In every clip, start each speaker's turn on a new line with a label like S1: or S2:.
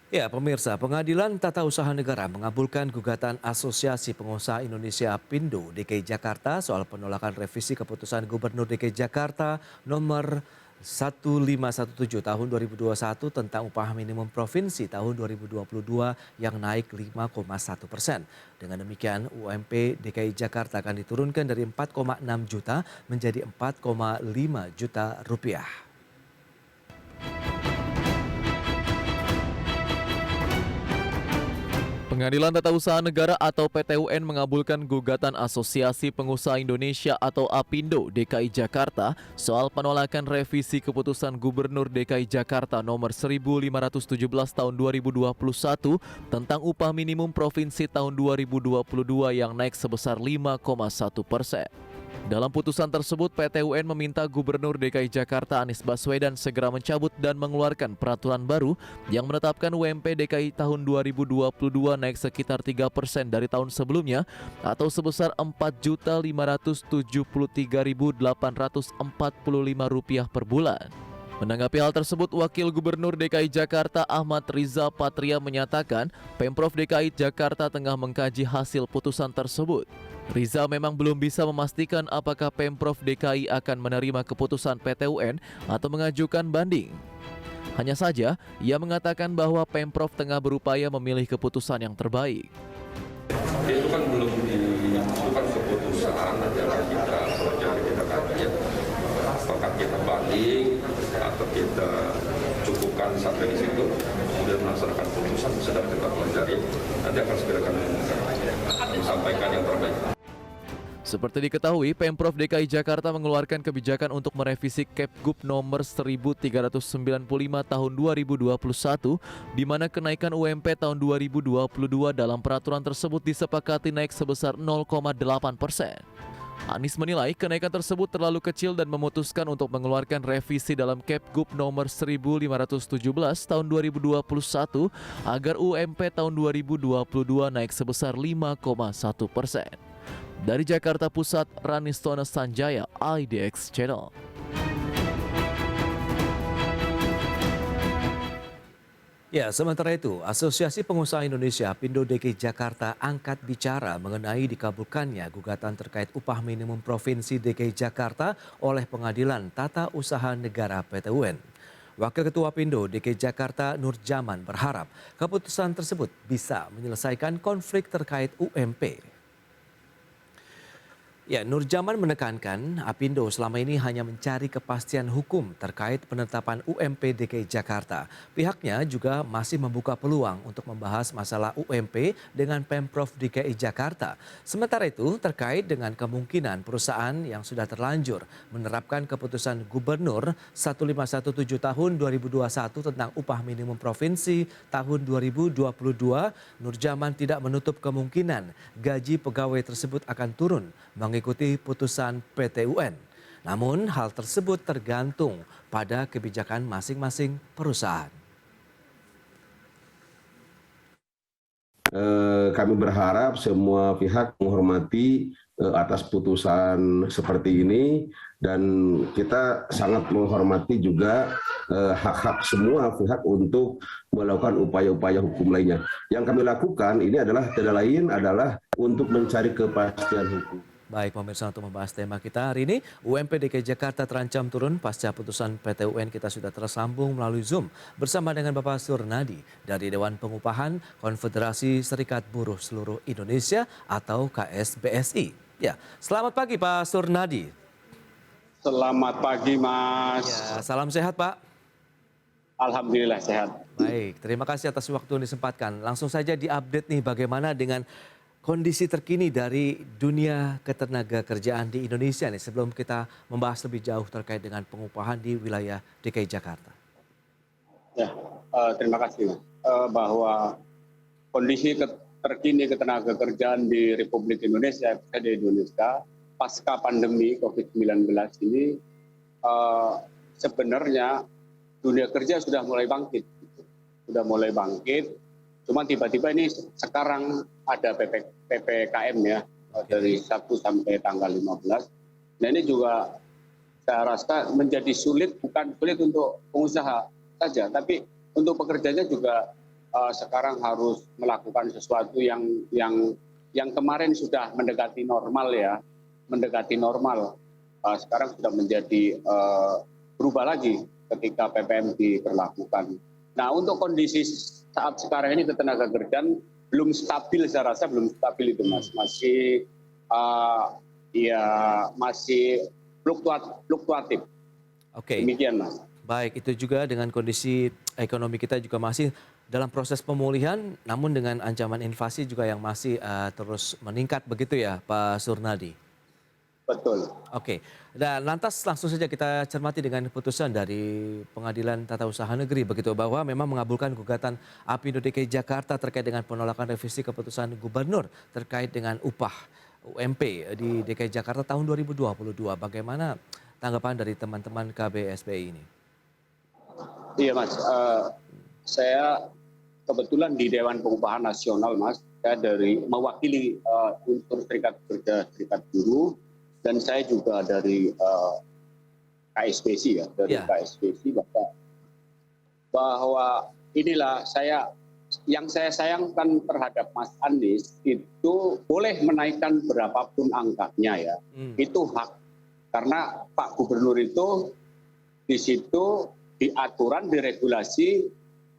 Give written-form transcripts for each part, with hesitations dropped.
S1: Ya, pemirsa, Pengadilan Tata Usaha Negara mengabulkan gugatan Asosiasi Pengusaha Indonesia Apindo DKI Jakarta soal penolakan revisi keputusan Gubernur DKI Jakarta nomor 1517 tahun 2021 tentang upah minimum provinsi tahun 2022 yang naik 5,1%. Dengan demikian, UMP DKI Jakarta akan diturunkan dari 4,6 juta menjadi 4,5 juta rupiah.
S2: Pengadilan Tata Usaha Negara atau PTUN mengabulkan gugatan Asosiasi Pengusaha Indonesia atau APindo DKI Jakarta soal penolakan revisi keputusan Gubernur DKI Jakarta nomor 1517 tahun 2021 tentang upah minimum provinsi tahun 2022 yang naik sebesar 5,1%. Dalam putusan tersebut, PT UN meminta Gubernur DKI Jakarta Anies Baswedan segera mencabut dan mengeluarkan peraturan baru yang menetapkan UMP DKI tahun 2022 naik sekitar 3% dari tahun sebelumnya atau sebesar Rp4.573.845 per bulan. Menanggapi hal tersebut, Wakil Gubernur DKI Jakarta Ahmad Riza Patria menyatakan Pemprov DKI Jakarta tengah mengkaji hasil putusan tersebut. Riza memang belum bisa memastikan apakah Pemprov DKI akan menerima keputusan PT UN atau mengajukan banding. Hanya saja, ia mengatakan bahwa Pemprov tengah berupaya memilih keputusan yang terbaik.
S3: Itu kan belum itu kan keputusan adalah kita pelajari, kita kaji, apakah kita banding atau kita cukupkan sampai di situ, kemudian melaksanakan putusan sedang kita pelajari, nanti akan segera kami sampaikan yang terbaik.
S2: Seperti diketahui, Pemprov DKI Jakarta mengeluarkan kebijakan untuk merevisi Kepgub nomor 1395 tahun 2021, di mana kenaikan UMP tahun 2022 dalam peraturan tersebut disepakati naik sebesar 0,8%. Anies menilai kenaikan tersebut terlalu kecil dan memutuskan untuk mengeluarkan revisi dalam Kepgub nomor 1517 tahun 2021 agar UMP tahun 2022 naik sebesar 5,1%. Dari Jakarta Pusat, Ranistona Sanjaya, IDX Channel.
S1: Ya, sementara itu, Asosiasi Pengusaha Indonesia Apindo DKI Jakarta angkat bicara mengenai dikabulkannya gugatan terkait upah minimum provinsi DKI Jakarta oleh Pengadilan Tata Usaha Negara PT UN. Wakil Ketua Apindo DKI Jakarta Nur Jaman berharap keputusan tersebut bisa menyelesaikan konflik terkait UMP. Ya, Nur Jaman menekankan Apindo selama ini hanya mencari kepastian hukum terkait penetapan UMP DKI Jakarta. Pihaknya juga masih membuka peluang untuk membahas masalah UMP dengan Pemprov DKI Jakarta. Sementara itu, terkait dengan kemungkinan perusahaan yang sudah terlanjur menerapkan keputusan Gubernur 1517 tahun 2021 tentang upah minimum provinsi tahun 2022, Nur Jaman tidak menutup kemungkinan gaji pegawai tersebut akan turun mengikuti putusan PT UN. Namun hal tersebut tergantung pada kebijakan masing-masing perusahaan.
S4: Kami berharap semua pihak menghormati atas putusan seperti ini dan kita sangat menghormati juga hak-hak semua pihak untuk melakukan upaya-upaya hukum lainnya. Yang kami lakukan ini adalah tidak lain adalah untuk mencari kepastian hukum.
S1: Baik pemirsa, untuk membahas tema kita hari ini, UMP DKI Jakarta terancam turun pasca putusan PT UN. Kita sudah tersambung melalui Zoom bersama dengan Bapak Surnadi dari Dewan Pengupahan Konfederasi Serikat Buruh Seluruh Indonesia atau KSBSI. Ya, selamat pagi Pak Surnadi.
S5: Selamat pagi Mas.
S1: Ya, salam sehat Pak.
S5: Alhamdulillah sehat.
S1: Baik, terima kasih atas waktu yang disempatkan. Langsung saja diupdate nih bagaimana dengan kondisi terkini dari dunia ketenagakerjaan di Indonesia nih sebelum kita membahas lebih jauh terkait dengan pengupahan di wilayah DKI Jakarta.
S5: Ya, terima kasih Mas. Bahwa kondisi terkini ketenagakerjaan di Republik Indonesia, di Indonesia pasca pandemi COVID-19 ini sebenarnya dunia kerja sudah mulai bangkit. Cuma tiba-tiba ini sekarang ada PPKM ya, dari 1 sampai tanggal 15. Nah ini juga saya rasa menjadi sulit, bukan sulit untuk pengusaha saja, tapi untuk pekerjanya juga sekarang harus melakukan sesuatu yang kemarin sudah mendekati normal ya, mendekati normal. Sekarang sudah menjadi berubah lagi ketika PPM diberlakukan. Nah, untuk kondisi saat sekarang ini ketenagakerjaan belum stabil, saya rasa belum stabil itu Mas, masih masih fluktuatif.
S1: Oke.
S5: Demikian Mas.
S1: Baik, itu juga dengan kondisi ekonomi kita juga masih dalam proses pemulihan, namun dengan ancaman inflasi juga yang masih terus meningkat begitu ya Pak Surnadi?
S5: Betul.
S1: Oke, dan lantas langsung saja kita cermati dengan putusan dari Pengadilan Tata Usaha Negeri begitu bahwa memang mengabulkan gugatan Apindo DKI Jakarta terkait dengan penolakan revisi keputusan Gubernur terkait dengan upah UMP di DKI Jakarta tahun 2022. Bagaimana tanggapan dari teman-teman KBSPI ini?
S5: Iya Mas, saya kebetulan di Dewan Pengupahan Nasional Mas, saya mewakili unsur Serikat Pekerja Serikat Buruh, dan saya juga dari KSPSI ya, dari KSPSI bahwa inilah yang saya sayangkan terhadap Mas Anies itu boleh menaikkan berapapun angkanya ya, itu hak. Karena Pak Gubernur itu di situ di aturan, di regulasi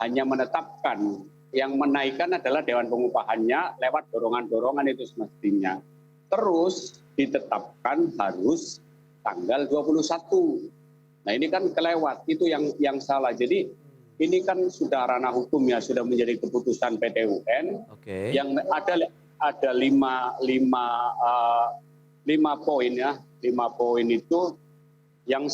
S5: hanya menetapkan, yang menaikkan adalah Dewan Pengupahannya lewat dorongan-dorongan itu semestinya. Terus ditetapkan harus tanggal 21. Nah ini kan kelewat, itu yang salah. Jadi ini kan sudah ranah hukum ya, sudah menjadi keputusan PT UN.
S1: Oke.
S5: Yang ada lima poin ya, 5 poin itu yang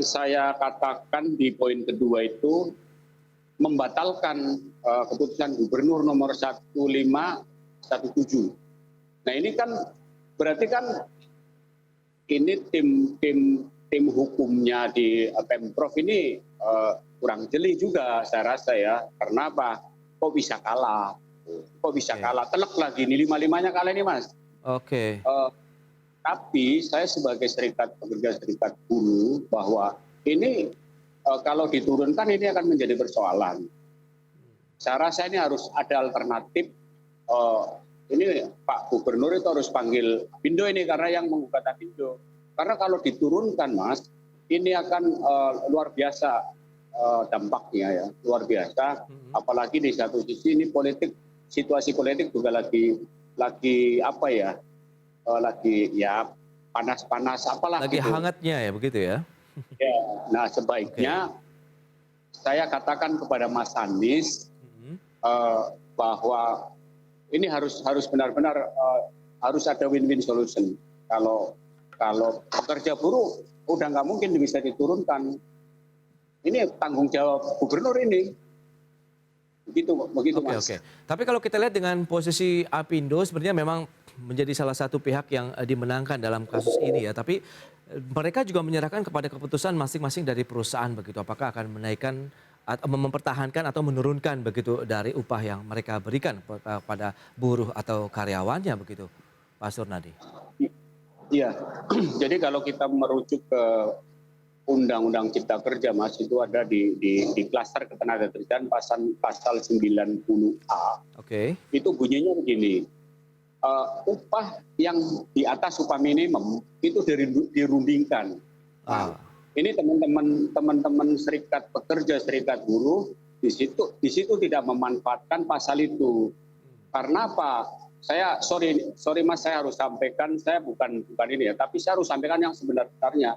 S5: saya katakan di poin kedua itu membatalkan keputusan Gubernur nomor 1517. Nah ini kan berarti kan ini tim hukumnya di Pemprov ini kurang jeli juga saya rasa ya. Karena apa? Kok bisa kalah? Kok bisa kalah? Telek lagi ini 5-5-nya kalah ini Mas.
S1: Oke.
S5: Tapi saya sebagai Serikat Pekerja Serikat Buruh bahwa ini kalau diturunkan ini akan menjadi persoalan. Saya rasa ini harus ada alternatif. Ini Pak Gubernur itu harus panggil Apindo ini karena yang menggugat Apindo. Karena kalau diturunkan Mas, ini akan luar biasa dampaknya ya, luar biasa. Apalagi di satu sisi ini situasi politik juga lagi apa ya? Lagi ya panas-panas apalah
S1: lagi
S5: gitu.
S1: hangatnya ya begitu ya.
S5: Ya, nah sebaiknya saya katakan kepada Mas Anies bahwa ini harus benar-benar harus ada win-win solution. Kalau pekerja buruh udah nggak mungkin bisa diturunkan. Ini tanggung jawab gubernur ini. Begitu Mas.
S1: Oke. Tapi kalau kita lihat dengan posisi Apindo sebenarnya memang menjadi salah satu pihak yang dimenangkan dalam kasus ini ya. Tapi mereka juga menyerahkan kepada keputusan masing-masing dari perusahaan begitu. Apakah akan menaikkan atau mempertahankan atau menurunkan begitu dari upah yang mereka berikan kepada buruh atau karyawannya begitu, Pak Surnadi?
S5: Iya. Jadi kalau kita merujuk ke Undang-Undang Cipta Kerja Mas, itu ada di klaster ketenagakerjaan pasal 90A.
S1: Oke.
S5: Itu bunyinya begini. Upah yang di atas upah minimum itu dirundingkan. Ini teman-teman serikat pekerja, serikat buruh di situ tidak memanfaatkan pasal itu. Karena apa? Saya sorry Mas, saya harus sampaikan, saya bukan ini ya, tapi saya harus sampaikan yang sebenarnya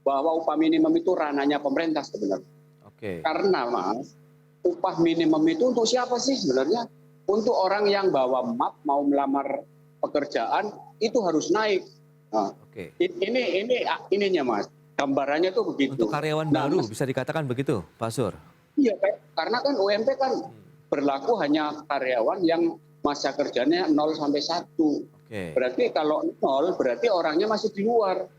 S5: bahwa upah minimum itu ranahnya pemerintah sebenarnya.
S1: Oke.
S5: Karena Mas, upah minimum itu untuk siapa sih sebenarnya? Untuk orang yang bawa map mau melamar pekerjaan itu harus naik. Nah,
S1: Oke.
S5: Ininya Mas, gambarannya tuh begitu.
S1: Untuk karyawan baru bisa dikatakan begitu, Pak Sur?
S5: Iya, karena kan UMP kan berlaku hanya karyawan yang masa kerjanya 0 sampai 1.
S1: Oke.
S5: Berarti kalau 0 berarti orangnya masih di luar.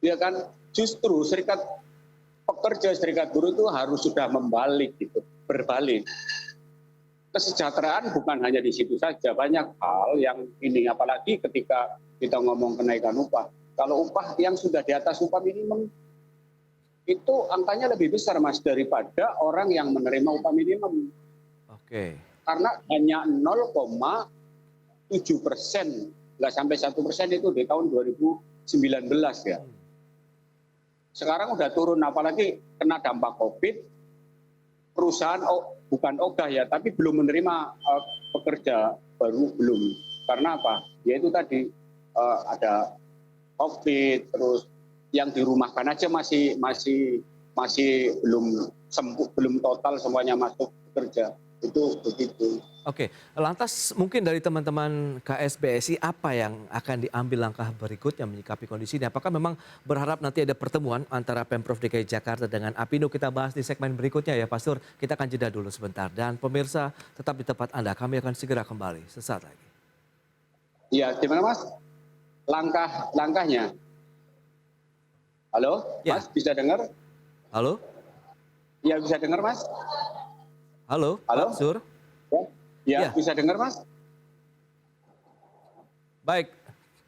S5: Ya kan, justru serikat pekerja, serikat buruh itu harus sudah berbalik. Kesejahteraan bukan hanya di situ saja, banyak hal yang ini, apalagi ketika kita ngomong kenaikan upah. Kalau upah yang sudah di atas upah minimum, itu angkanya lebih besar Mas daripada orang yang menerima upah minimum.
S1: Oke.
S5: Karena hanya 0,7%, nggak sampai 1% itu di tahun 2019 ya. Sekarang udah turun, apalagi kena dampak COVID, perusahaan bukan ogah ya, tapi belum menerima pekerja baru, belum. Karena apa? Ya itu tadi ada COVID, terus yang dirumahkan aja masih belum total semuanya masuk bekerja. Itu begitu.
S1: Oke, lantas mungkin dari teman-teman KSBSI apa yang akan diambil langkah berikutnya menyikapi kondisi ini? Apakah memang berharap nanti ada pertemuan antara Pemprov DKI Jakarta dengan Apindo? Kita bahas di segmen berikutnya ya Pak Sur. Kita akan jeda dulu sebentar. Dan pemirsa tetap di tempat Anda, kami akan segera kembali sesaat lagi.
S5: Iya, gimana Mas? Langkahnya? Halo,
S1: Ya.
S5: Mas bisa dengar?
S1: Halo?
S5: Iya bisa dengar Mas?
S1: Halo,
S5: Halo?
S1: Pak Sur?
S5: Ya,
S1: Ya.
S5: bisa dengar Mas?
S1: Baik,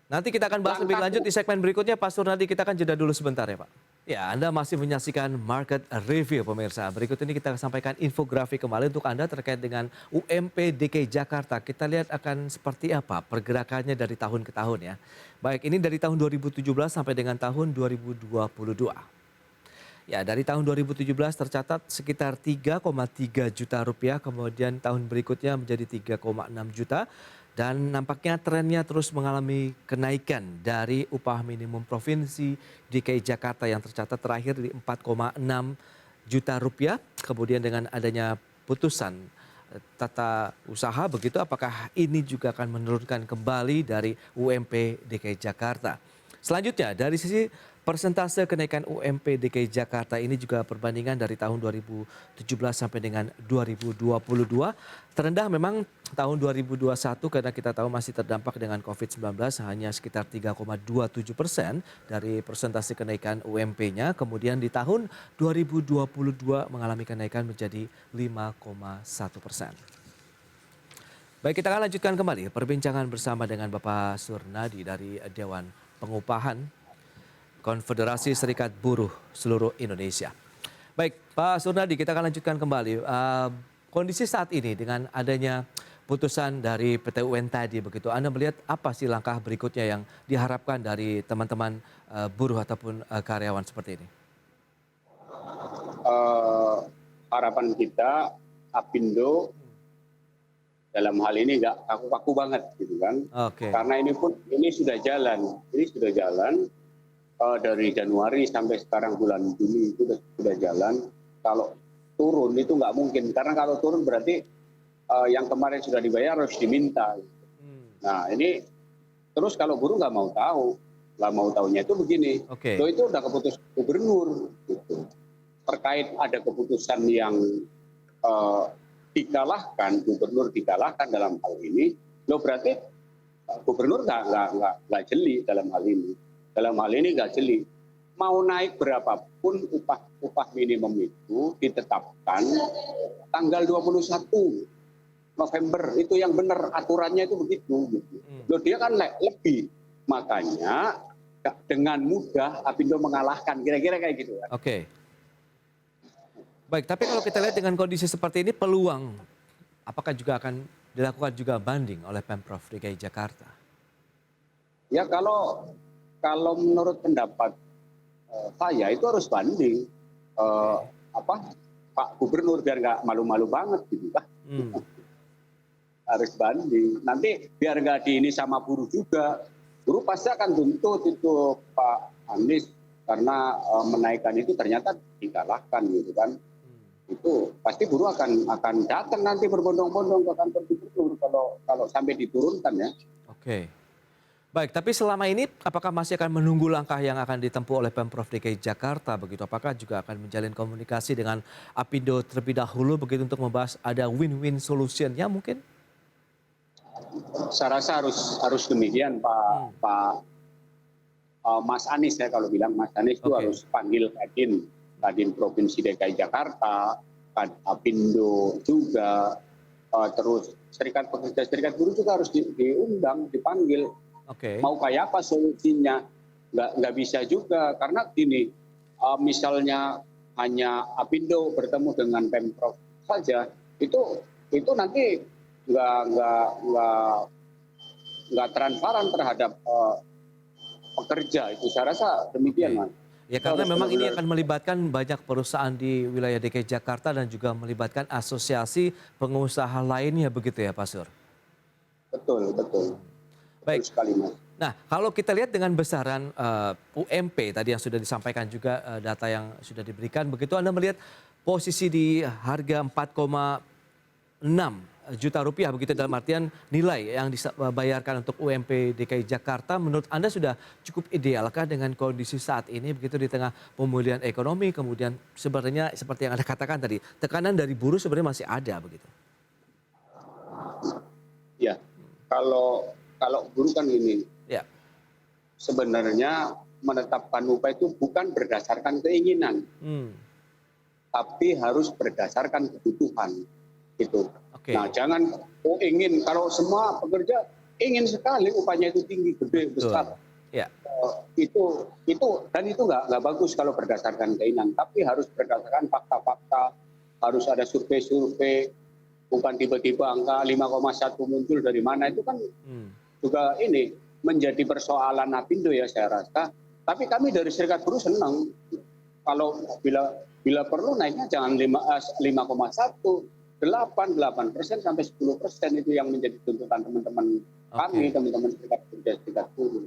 S1: nanti kita akan bahas lebih lanjut di segmen berikutnya. Pak Sur, nanti kita akan jeda dulu sebentar ya Pak. Ya, Anda masih menyaksikan Market Review pemirsa. Berikut ini kita sampaikan infografik kembali untuk Anda terkait dengan UMP DKI Jakarta. Kita lihat akan seperti apa pergerakannya dari tahun ke tahun ya. Baik, ini dari tahun 2017 sampai dengan tahun 2022. Ya, dari tahun 2017 tercatat sekitar 3,3 juta rupiah, kemudian tahun berikutnya menjadi 3,6 juta. Dan nampaknya trennya terus mengalami kenaikan dari upah minimum provinsi DKI Jakarta yang tercatat terakhir di 4,6 juta rupiah. Kemudian dengan adanya putusan tata usaha begitu, apakah ini juga akan menurunkan kembali dari UMP DKI Jakarta? Selanjutnya dari sisi persentase kenaikan UMP DKI Jakarta ini juga perbandingan dari tahun 2017 sampai dengan 2022. Terendah memang tahun 2021 karena kita tahu masih terdampak dengan COVID-19 hanya sekitar 3,27% dari persentase kenaikan UMP-nya. Kemudian di tahun 2022 mengalami kenaikan menjadi 5,1%. Baik, kita akan lanjutkan kembali perbincangan bersama dengan Bapak Surnadi dari Dewan Pengupahan Konfederasi Serikat Buruh seluruh Indonesia. Baik, Pak Surnadi, kita akan lanjutkan kembali. Kondisi saat ini dengan adanya putusan dari PT UN tadi begitu, Anda melihat apa sih langkah berikutnya yang diharapkan dari teman-teman buruh ataupun karyawan seperti ini?
S5: Harapan kita Apindo dalam hal ini nggak kaku-kaku banget gitu kan.
S1: Oke.
S5: Karena ini sudah jalan. Dari Januari sampai sekarang bulan Juni itu sudah jalan. Kalau turun itu nggak mungkin, karena kalau turun berarti yang kemarin sudah dibayar harus diminta. Nah ini terus kalau buruh nggak mau tahunya itu begini.
S1: Oke.
S5: Loh, itu udah keputusan gubernur gitu. Terkait ada keputusan yang gubernur dikalahkan dalam hal ini, loh berarti gubernur nggak jeli dalam hal ini. Dalam hal ini nggak jeli. Mau naik berapapun upah minimum itu ditetapkan tanggal 21 November. Itu yang benar, aturannya itu begitu. Gitu. Loh dia kan lebih. Makanya dengan mudah Apindo mengalahkan. Kira-kira kayak gitu. Kan?
S1: Oke. Baik, tapi kalau kita lihat dengan kondisi seperti ini, peluang apakah juga akan dilakukan juga banding oleh Pemprov DKI Jakarta?
S5: Ya kalau menurut pendapat saya itu harus banding. Pak Gubernur biar nggak malu-malu banget gitu kan. Harus banding. Nanti biar nggak ini sama buruh juga. Buruh pasti akan tuntut itu Pak Anies karena menaikkan itu ternyata dikalahkan gitu kan. Itu pasti buruh akan datang nanti berbondong-bondong ke kantor gubernur kalau sampai diturunkan ya.
S1: Oke. Baik, tapi selama ini apakah masih akan menunggu langkah yang akan ditempuh oleh Pemprov DKI Jakarta begitu? Apakah juga akan menjalin komunikasi dengan Apindo terlebih dahulu begitu untuk membahas ada win-win solution-nya mungkin?
S5: Saya rasa harus demikian Pak Mas Anies ya, kalau bilang Mas Anies itu harus panggil Kadin Provinsi DKI Jakarta, Apindo juga, terus serikat pekerja, serikat buruh juga harus diundang, dipanggil.
S1: Oke.
S5: Mau kayak apa solusinya? Nggak bisa juga, karena gini, misalnya hanya Apindo bertemu dengan Pemprov saja, itu nanti nggak transparan terhadap pekerja. Itu saya rasa demikian, Mas.
S1: Ya karena memang ini akan melibatkan banyak perusahaan di wilayah DKI Jakarta dan juga melibatkan asosiasi pengusaha lainnya begitu ya Pak Sur?
S5: Betul.
S1: Baik.
S5: Betul sekali, Mas.
S1: Nah kalau kita lihat dengan besaran UMP tadi yang sudah disampaikan juga data yang sudah diberikan, begitu Anda melihat posisi di harga 4,6 juta rupiah begitu dalam artian nilai yang dibayarkan untuk UMP DKI Jakarta menurut Anda sudah cukup idealkah dengan kondisi saat ini begitu di tengah pemulihan ekonomi kemudian sebenarnya seperti yang Anda katakan tadi tekanan dari buruh sebenarnya masih ada begitu?
S5: Ya, kalau buruh kan ini
S1: Ya.
S5: sebenarnya menetapkan upah itu bukan berdasarkan keinginan, tapi harus berdasarkan kebutuhan gitu.
S1: Oke.
S5: Nah, jangan ingin kalau semua pekerja ingin sekali upahnya itu tinggi, gede, besar.
S1: Ya.
S5: Itu dan itu nggak bagus kalau berdasarkan keinginan, tapi harus berdasarkan fakta-fakta, harus ada survei-survei, bukan tiba-tiba angka 5,1 muncul dari mana itu kan juga ini menjadi persoalan Apindo ya saya rasa. Tapi kami dari Serikat Buruh senang kalau bila perlu naiknya jangan 5,1. 8% sampai 10% itu yang menjadi tuntutan teman-teman kami, teman-teman serikat buruh.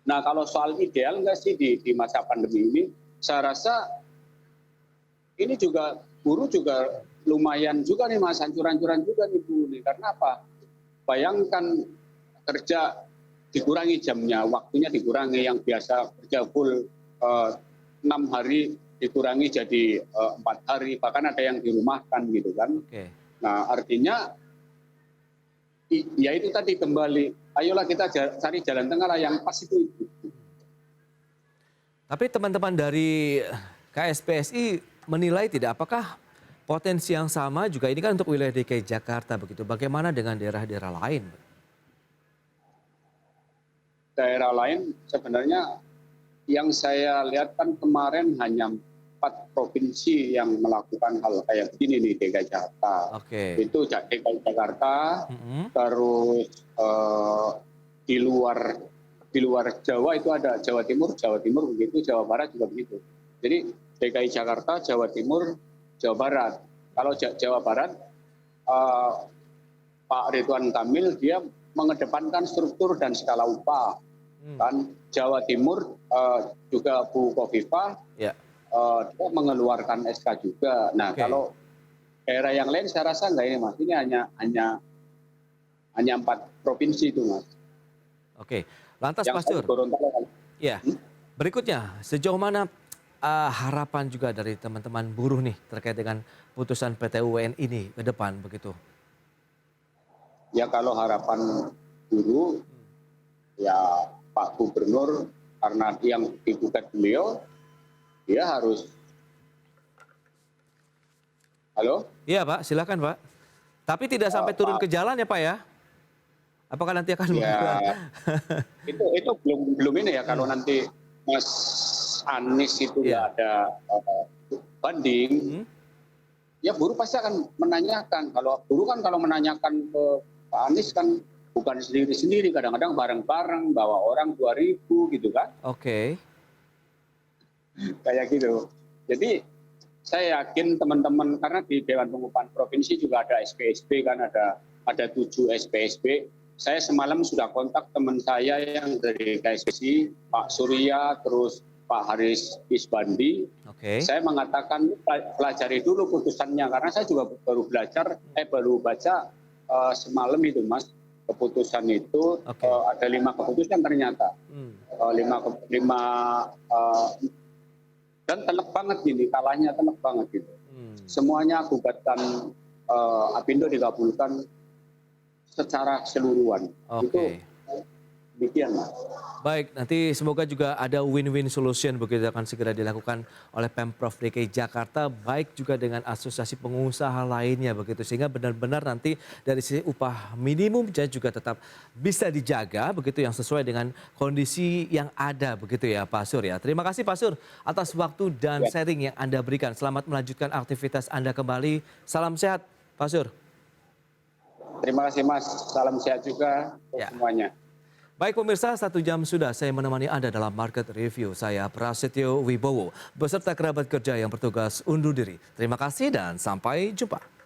S5: Nah kalau soal ideal nggak sih di masa pandemi ini, saya rasa ini juga buruh juga lumayan juga nih Mas, hancur-hancuran juga nih Bu. Karena apa? Bayangkan kerja dikurangi jamnya, waktunya dikurangi yang biasa kerja full 6 hari dikurangi jadi 4 hari, bahkan ada yang dirumahkan gitu kan. Nah artinya ya itu tadi kembali, ayolah kita cari jalan tengah lah yang pas itu.
S1: Tapi teman-teman dari KSPSI menilai tidak apakah potensi yang sama juga ini kan untuk wilayah DKI Jakarta begitu, bagaimana dengan daerah-daerah lain?
S5: Daerah lain sebenarnya yang saya lihat kan kemarin hanya 4 provinsi yang melakukan hal kayak begini di DKI Jakarta. Itu DKI Jakarta, terus di luar Jawa itu ada Jawa Timur begitu, Jawa Barat juga begitu. Jadi DKI Jakarta, Jawa Timur, Jawa Barat. Kalau Jawa Barat, Pak Ridwan Kamil dia mengedepankan struktur dan skala upah. Kan Jawa Timur juga Bu Khofifah dia mengeluarkan SK juga. Nah kalau daerah yang lain saya rasa enggak ini Mas, ini hanya 4 provinsi itu Mas.
S1: Oke, lantas Pak Sur. Ya, berikutnya sejauh mana harapan juga dari teman-teman buruh nih terkait dengan putusan PT UN ini ke depan begitu?
S5: Ya kalau harapan buruh ya Pak Gubernur karena yang digugat beliau, dia harus. Halo?
S1: Iya Pak, silakan Pak. Tapi tidak sampai turun ke jalan ya Pak ya? Apakah nanti akan?
S5: Ya, itu belum ini ya kalau nanti Mas Anies itu nggak ada banding, ya buruh pasti akan menanyakan. Kalau buruh kan kalau menanyakan ke Pak Anies kan bukan sendiri-sendiri, kadang-kadang bareng-bareng bawa orang 2.000 gitu kan. Kayak gitu. Jadi saya yakin teman-teman karena di Dewan Pengupahan Provinsi juga ada SPSB kan, ada 7 SPSB. Saya semalam sudah kontak teman saya yang dari KSPSI, Pak Surya, terus Pak Haris Isbandi. Saya mengatakan pelajari dulu putusannya karena saya juga baru baca semalam itu Mas. Keputusan itu ada 5 keputusan ternyata, 5 dan telak banget gini, kalahnya telak banget gitu. Semuanya gugatan Apindo dikabulkan secara keseluruhan. Itu Demikian, Mas.
S1: Baik, nanti semoga juga ada win-win solution begitu akan segera dilakukan oleh Pemprov DKI Jakarta, baik juga dengan asosiasi pengusaha lainnya begitu, sehingga benar-benar nanti dari sisi upah minimum juga tetap bisa dijaga begitu, yang sesuai dengan kondisi yang ada begitu ya Pak Sur ya. Terima kasih Pak Sur atas waktu dan sharing yang Anda berikan. Selamat melanjutkan aktivitas Anda kembali. Salam sehat Pak Sur.
S5: Terima kasih Mas, salam sehat juga untuk semuanya.
S1: Baik pemirsa, 1 jam sudah saya menemani Anda dalam Market Review. Saya Prasetyo Wibowo, beserta kerabat kerja yang bertugas undur diri. Terima kasih dan sampai jumpa.